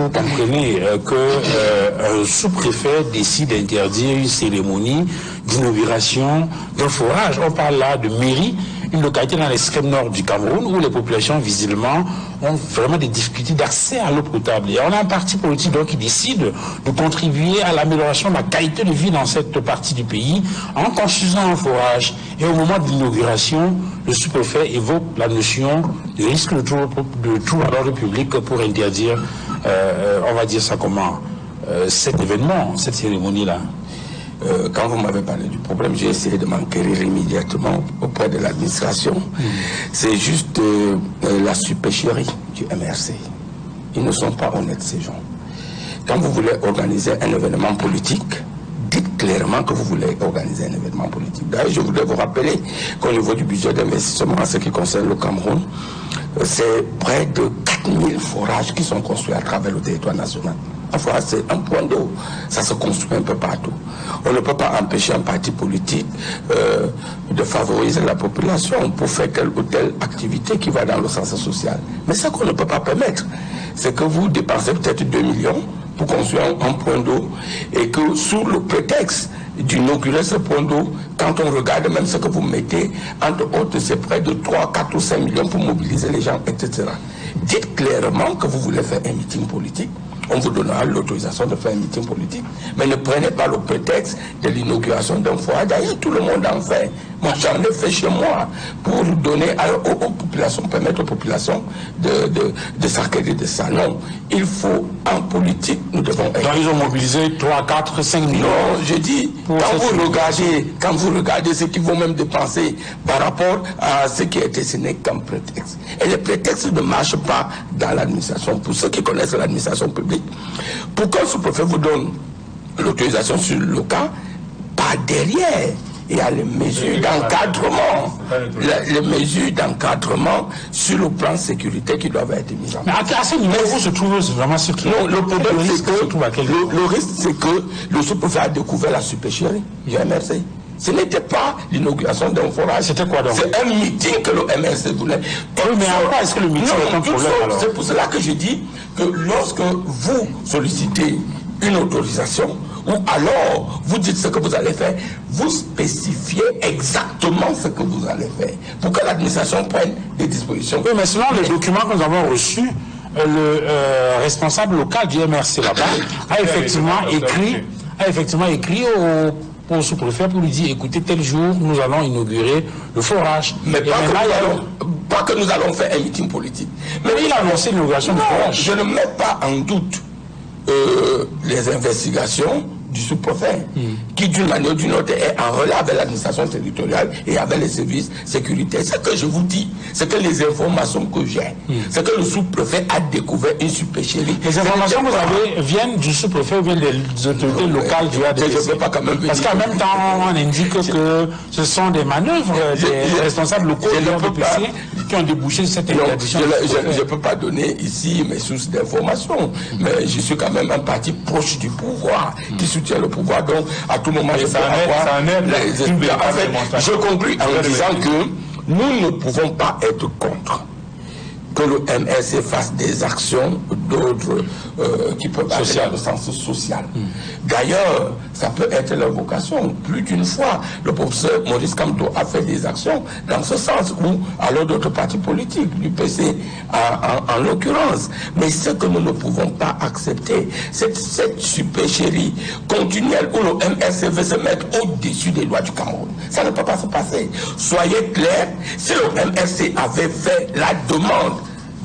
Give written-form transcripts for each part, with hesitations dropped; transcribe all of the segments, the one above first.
vous comprenez qu'un sous-préfet décide d'interdire une cérémonie d'inauguration d'un forage. On parle là de Méry, une localité dans l'extrême nord du Cameroun où les populations visiblement ont vraiment des difficultés d'accès à l'eau potable. Et on a un parti politique donc qui décide de contribuer à l'amélioration de la qualité de vie dans cette partie du pays en construisant un forage. Et au moment de l'inauguration, le sous-préfet évoque la notion de risque de trouble à l'ordre public pour interdire, on va dire ça comment, cet événement, cette cérémonie-là. Quand vous m'avez parlé du problème, j'ai essayé de m'enquérir immédiatement auprès de l'administration. C'est juste la supercherie du MRC. Ils ne sont pas honnêtes, ces gens. Quand vous voulez organiser un événement politique, dites clairement que vous voulez organiser un événement politique. D'ailleurs, je voudrais vous rappeler qu'au niveau du budget d'investissement en ce qui concerne le Cameroun, c'est près de 4000 forages qui sont construits à travers le territoire national. Un forage, c'est un point d'eau. Ça se construit un peu partout. On ne peut pas empêcher un parti politique de favoriser la population pour faire telle ou telle activité qui va dans le sens social. Mais ce qu'on ne peut pas permettre, c'est que vous dépensez peut-être 2 millions pour construire un point d'eau et que sous le prétexte d'inaugurer ce point d'eau, quand on regarde même ce que vous mettez, entre autres, c'est près de 3, 4 ou 5 millions pour mobiliser les gens, etc. Dites clairement que vous voulez faire un meeting politique. On vous donnera l'autorisation de faire un meeting politique. Mais ne prenez pas le prétexte de l'inauguration d'un foyer. D'ailleurs, tout le monde en fait. Moi, j'en ai fait chez moi pour donner aux populations, permettre aux populations de s'acquérir de ça. Non, il faut, en politique, nous devons être... Donc, ils ont mobilisé 3, 4, 5 millions. Non, je dis, quand vous regardez ce qu'ils vont même dépenser par rapport à ce qui a été signé comme prétexte. Et les prétextes ne marchent pas dans l'administration. Pour ceux qui connaissent l'administration publique, pour qu'un sous-préfet vous donne l'autorisation sur le cas, par derrière, il y a les mesures d'encadrement, les mesures d'encadrement sur le plan de sécurité qui doivent être mises en place. Mais à ce niveau, vous se trouvez vraiment sur qui? Non, le problème c'est que le risque c'est que le sous-préfet a découvert la supercherie du MRC. Ce n'était pas l'inauguration d'un forage. C'était quoi donc? C'est un meeting que le MRC voulait. Oui, mais en quoi est-ce que le meeting est un problème alors? C'est pour cela que je dis que lorsque vous sollicitez une autorisation, ou alors vous dites ce que vous allez faire, vous spécifiez exactement ce que vous allez faire pour que l'administration prenne des dispositions. Oui, mais selon les documents que nous avons reçus, le responsable local du MRC là-bas a effectivement écrit au sous-préfet pour lui dire, écoutez, tel jour, nous allons inaugurer le forage. Mais pas que nous allons faire un meeting politique. Mais il a annoncé l'inauguration du forage. Je ne mets pas en doute les investigations du sous-préfet, qui d'une manière ou d'une autre est en relais avec l'administration territoriale et avec les services sécuritaires. Ce que je vous dis, c'est que les informations que j'ai, c'est que le sous-préfet a découvert une supercherie. Les informations que vous avez viennent du sous-préfet ou viennent des autorités locales du ADC? Je ne peux pas quand même Parce qu'en même temps, on indique que ce sont des manœuvres des responsables locaux de l'ADC qui ont débouché cette interdiction. Je ne peux pas donner ici mes sources d'informations, mais je suis quand même un parti proche du pouvoir, qui soutient le pouvoir, donc à tout moment je peux avoir... Je conclus en disant que nous ne pouvons pas être contre que le MRC fasse des actions d'ordre qui peuvent aller dans le sens social. D'ailleurs, ça peut être leur vocation. Plus d'une fois, le professeur Maurice Kamto a fait des actions dans ce sens, ou alors d'autres partis politiques, du PC en l'occurrence. Mais ce que nous ne pouvons pas accepter, c'est cette supercherie continuelle où le MRC veut se mettre au-dessus des lois du Cameroun. Ça ne peut pas se passer. Soyez clairs, si le MRC avait fait la demande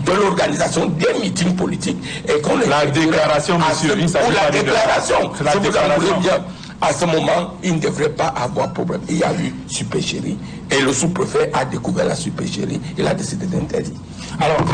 de l'organisation des meetings politiques et qu'on la déclaration, monsieur, la déclaration, si vous en voulez bien, à ce moment, il ne devrait pas avoir problème. Il y a eu supercherie et le sous-préfet a découvert la supercherie, il a décidé d'interdire. Alors,